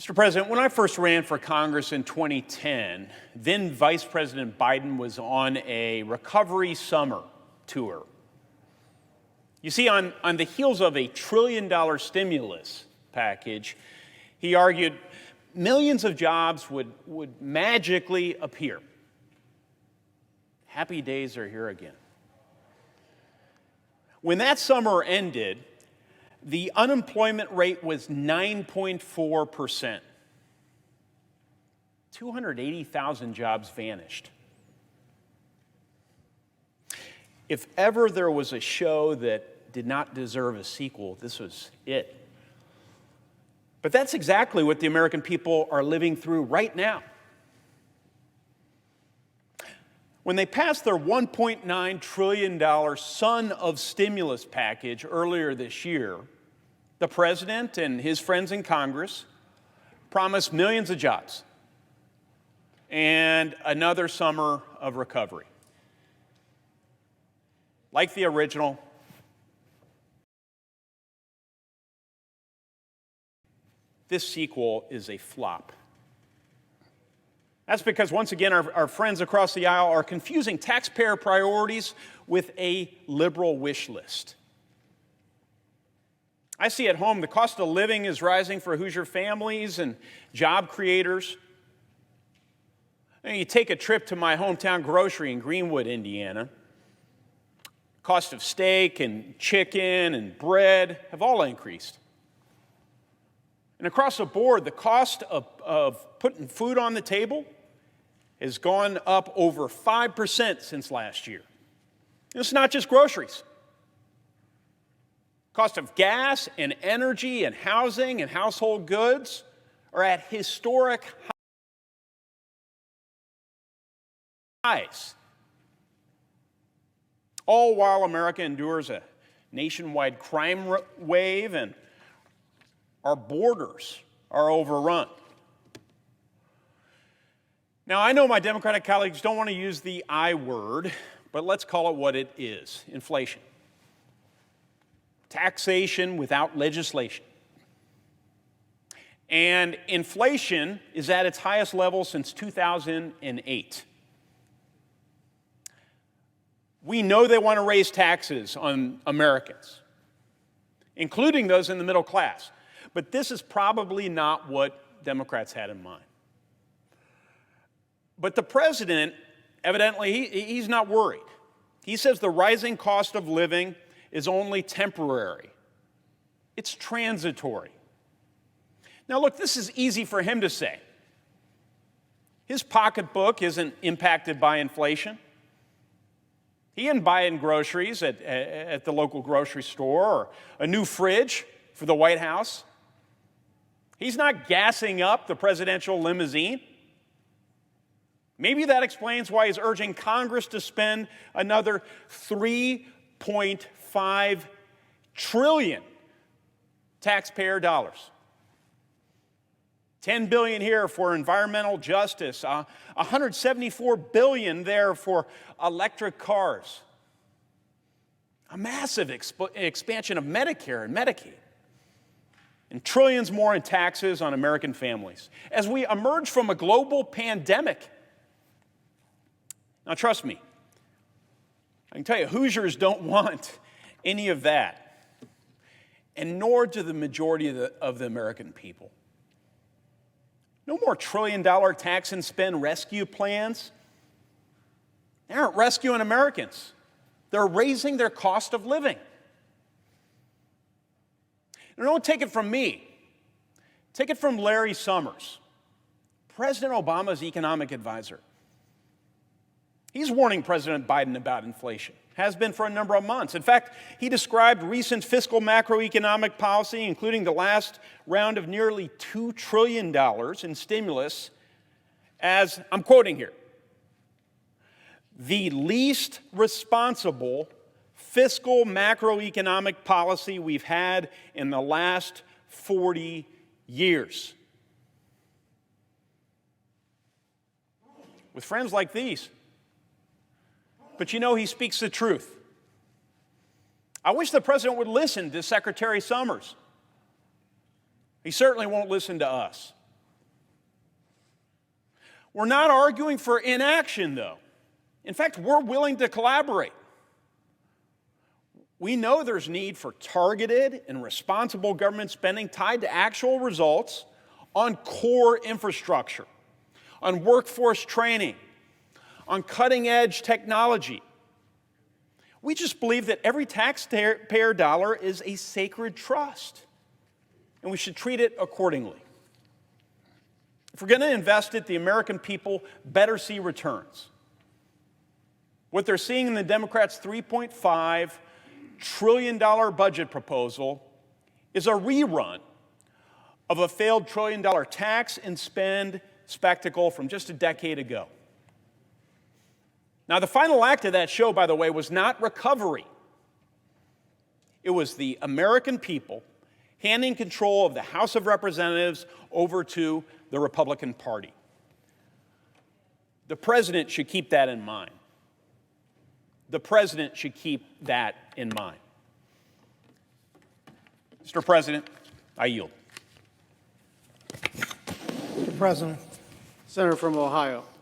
Mr. President, when I first ran for Congress in 2010, then Vice President Biden was on a recovery summer tour. You see, on the heels of a $1 trillion stimulus package, he argued millions of jobs would magically appear. Happy days are here again. When that summer ended, the unemployment rate was 9.4%. 280,000 jobs vanished. If ever there was a show that did not deserve a sequel, this was it. But that's exactly what the American people are living through right now. When they passed their $1.9 trillion son of stimulus package earlier this year, the president and his friends in Congress promised millions of jobs and another summer of recovery. Like the original, this sequel is a flop. That's because, once again, our friends across the aisle are confusing taxpayer priorities with a liberal wish list. I see at home the cost of living is rising for Hoosier families and job creators. You take a trip to my hometown grocery in Greenwood, Indiana. Cost of steak and chicken and bread have all increased. And across the board, the cost of putting food on the table has gone up over 5% since last year. It's not just groceries. Cost of gas and energy and housing and household goods are at historic highs. All while America endures a nationwide crime wave and our borders are overrun. Now, I know my Democratic colleagues don't want to use the I word, but let's call it what it is: inflation. Taxation without legislation. And inflation is at its highest level since 2008. We know they want to raise taxes on Americans, including those in the middle class. But this is probably not what Democrats had in mind. But the president, evidently, he's not worried. He says the rising cost of living is only temporary. It's transitory. Now, look, this is easy for him to say. His pocketbook isn't impacted by inflation. He isn't buying groceries at the local grocery store or a new fridge for the White House. He's not gassing up the presidential limousine. Maybe that explains why he's urging Congress to spend another $3.5 trillion taxpayer dollars. $10 billion here for environmental justice, $174 billion there for electric cars, a massive expansion of Medicare and Medicaid, and trillions more in taxes on American families as we emerge from a global pandemic. Now, trust me, I can tell you, Hoosiers don't want any of that, and nor do the majority of the American people. No more trillion-dollar tax and spend rescue plans. They aren't rescuing Americans. They're raising their cost of living. Now, don't take it from me. Take it from Larry Summers, President Obama's economic advisor. He's warning President Biden about inflation, has been for a number of months. In fact, he described recent fiscal macroeconomic policy, including the last round of nearly $2 trillion in stimulus, as, I'm quoting here, the least responsible fiscal macroeconomic policy we've had in the last 40 years. With friends like these. But you know, he speaks the truth. I wish the president would listen to Secretary Summers. He certainly won't listen to us. We're not arguing for inaction, though. In fact, we're willing to collaborate. We know there's need for targeted and responsible government spending tied to actual results on core infrastructure, on workforce training, on cutting-edge technology. We just believe that every taxpayer dollar is a sacred trust, and we should treat it accordingly. If we're going to invest it, the American people better see returns. What they're seeing in the Democrats' $3.5 trillion budget proposal is a rerun of a failed trillion-dollar tax and spend spectacle from just a decade ago. Now, the final act of that show, by the way, was not recovery. It was the American people handing control of the House of Representatives over to the Republican Party. The president should keep that in mind. The president should keep that in mind. Mr. President, I yield. Mr. President. Senator from Ohio.